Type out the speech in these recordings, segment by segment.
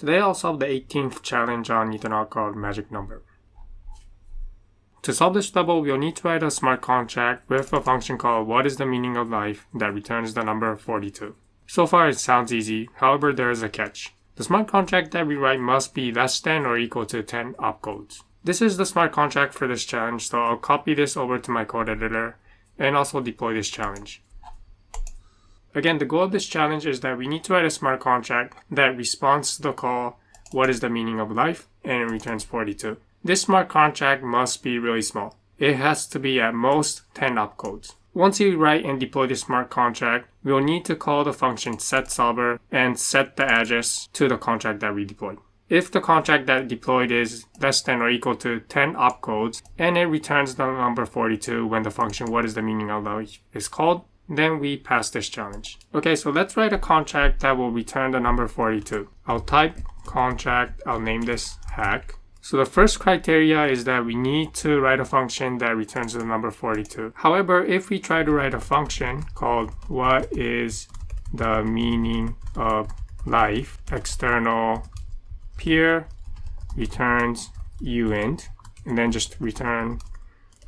Today I'll solve the 18th challenge on Ethernaut called MagicNumber. To solve this level, we'll need to write a smart contract with a function called what is the meaning of life that returns the number 42. So far it sounds easy, however there is a catch. The smart contract that we write must be less than or equal to 10 opcodes. This is the smart contract for this challenge, so I'll copy this over to my code editor and also deploy this challenge. Again, the goal of this challenge is that we need to write a smart contract that responds to the call, what is the meaning of life, and it returns 42. This smart contract must be really small. It has to be at most 10 opcodes. Once you write and deploy the smart contract, we'll need to call the function setSolver and set the address to the contract that we deployed. If the contract that deployed is less than or equal to 10 opcodes and it returns the number 42 when the function what is the meaning of life is called, then we pass this challenge. Okay, so let's write a contract that will return the number 42. I'll type contract, I'll name this hack. So the first criteria is that we need to write a function that returns the number 42. However, if we try to write a function called what is the meaning of life, external peer returns uint, and then just return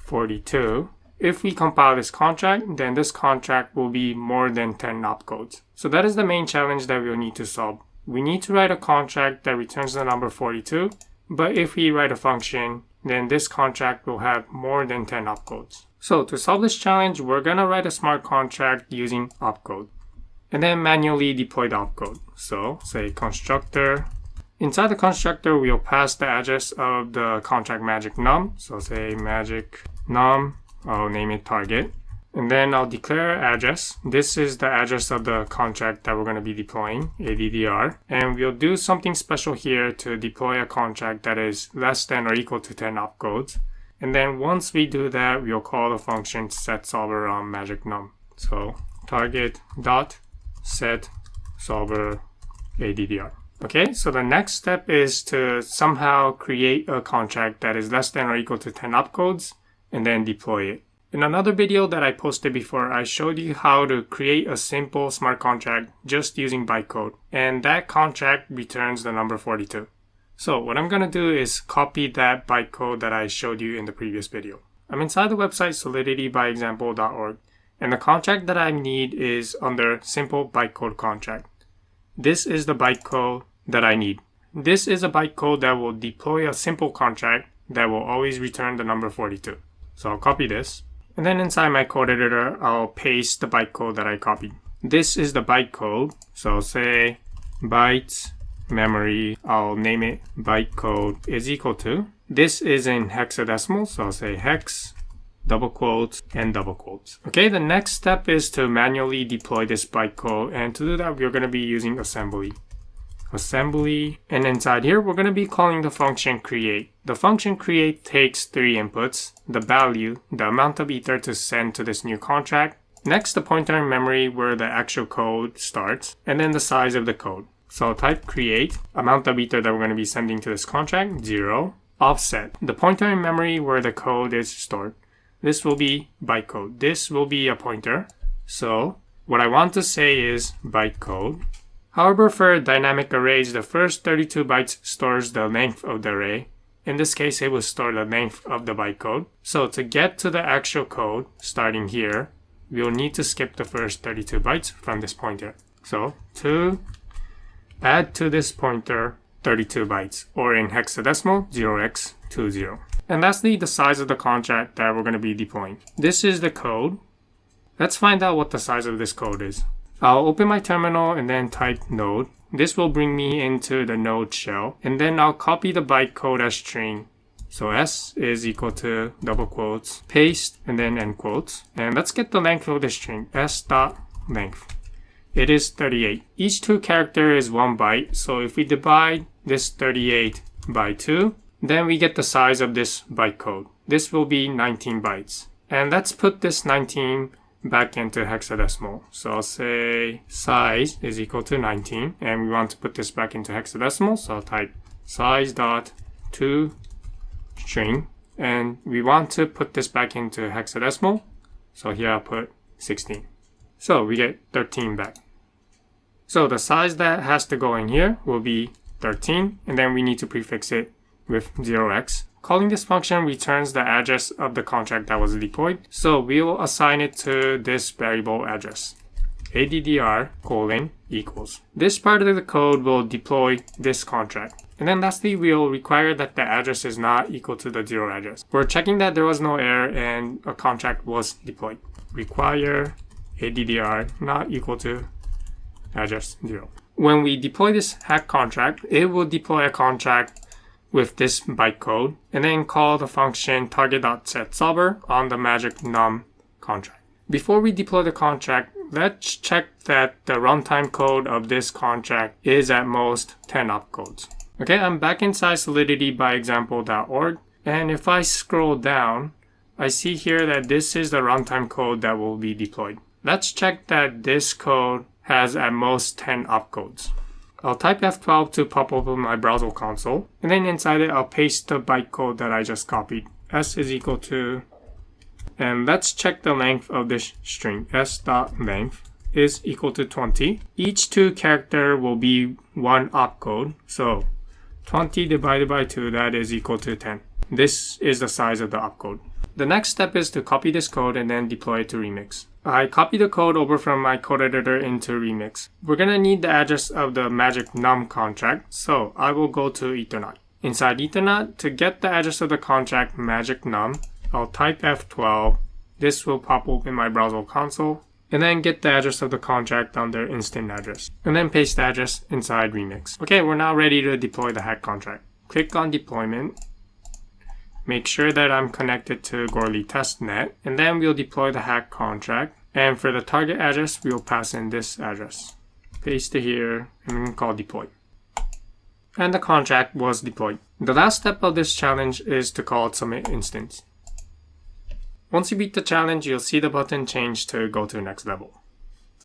42. If we compile this contract, then this contract will be more than 10 opcodes. So that is the main challenge that we'll need to solve. We need to write a contract that returns the number 42, but if we write a function, then this contract will have more than 10 opcodes. So to solve this challenge, we're going to write a smart contract using opcode, and then manually deploy the opcode. So say constructor. Inside the constructor, we'll pass the address of the contract MagicNum. So say MagicNum. I'll name it target, and then I'll declare address. This is the address of the contract that we're going to be deploying, ADDR, and we'll do something special here to deploy a contract that is less than or equal to 10 opcodes. And then once we do that, we'll call the function setSolver on MagicNum. So target dot setSolver ADDR. Okay, so the next step is to somehow create a contract that is less than or equal to 10 opcodes and then deploy it. In another video that I posted before, I showed you how to create a simple smart contract just using bytecode, and that contract returns the number 42. So what I'm going to do is copy that bytecode that I showed you in the previous video. I'm inside the website soliditybyexample.org, and the contract that I need is under simple bytecode contract. This is the bytecode that I need. This is a bytecode that will deploy a simple contract that will always return the number 42. So I'll copy this, and then inside my code editor, I'll paste the bytecode that I copied. This is the bytecode, so I'll say bytes memory, I'll name it bytecode is equal to. This is in hexadecimal, so I'll say hex, double quotes, and double quotes. Okay, the next step is to manually deploy this bytecode, and to do that, we're going to be using assembly, and inside here we're going to be calling the function create. The function create takes 3 inputs: the value, the amount of ether to send to this new contract, next the pointer in memory where the actual code starts, and then the size of the code. So I'll type create, amount of ether that we're going to be sending to this contract, 0, offset, the pointer in memory where the code is stored. This will be bytecode. This will be a pointer. So what I want to say is bytecode. However, for dynamic arrays, the first 32 bytes stores the length of the array. In this case, it will store the length of the bytecode. So to get to the actual code, starting here, we'll need to skip the first 32 bytes from this pointer. So to add to this pointer 32 bytes, or in hexadecimal, 0x20. And lastly, the size of the contract that we're going to be deploying. This is the code. Let's find out what the size of this code is. I'll open my terminal and then type node. This will bring me into the node shell, and then I'll copy the bytecode as string. So s is equal to double quotes, paste, and then end quotes. And let's get the length of the string, s dot length. It is 38. Each 2 character is 1 byte, so if we divide this 38 by 2, then we get the size of this bytecode. This will be 19 bytes. And let's put this 19 back into hexadecimal. So I'll say size is equal to 19, and we want to put this back into hexadecimal, so I'll type size dot to string, and we want to put this back into hexadecimal, so here I'll put 16. So we get 13 back. So the size that has to go in here will be 13, and then we need to prefix it with 0x. Calling this function returns the address of the contract that was deployed, so we will assign it to this variable address, addr : equals. This part of the code will deploy this contract. And then lastly, we'll require that the address is not equal to the 0 address. We're checking that there was no error and a contract was deployed. Require addr not equal to address 0. When we deploy this hack contract, it will deploy a contract with this bytecode and then call the function target.setSolver on the MagicNum contract. Before we deploy the contract, let's check that the runtime code of this contract is at most 10 opcodes. Okay, I'm back inside Solidity by example.org, and if I scroll down, I see here that this is the runtime code that will be deployed. Let's check that this code has at most 10 opcodes. I'll type F12 to pop open my browser console, and then inside it I'll paste the bytecode that I just copied. S is equal to, and let's check the length of this string. S.length is equal to 20. Each 2 character will be 1 opcode, so 20 divided by 2, that is equal to 10. This is the size of the opcode. The next step is to copy this code and then deploy it to Remix. I copy the code over from my code editor into Remix. We're going to need the address of the MagicNum contract, so I will go to Ethernaut. Inside Ethernaut, to get the address of the contract MagicNum, I'll type F12. This will pop open my browser console, and then get the address of the contract on their instant address, and then paste the address inside Remix. Okay, we're now ready to deploy the hack contract. Click on deployment. Make sure that I'm connected to Goerli testnet, and then we'll deploy the hack contract. And for the target address, we'll pass in this address. Paste it here, and we can call deploy. And the contract was deployed. The last step of this challenge is to call submit instance. Once you beat the challenge, you'll see the button change to go to the next level.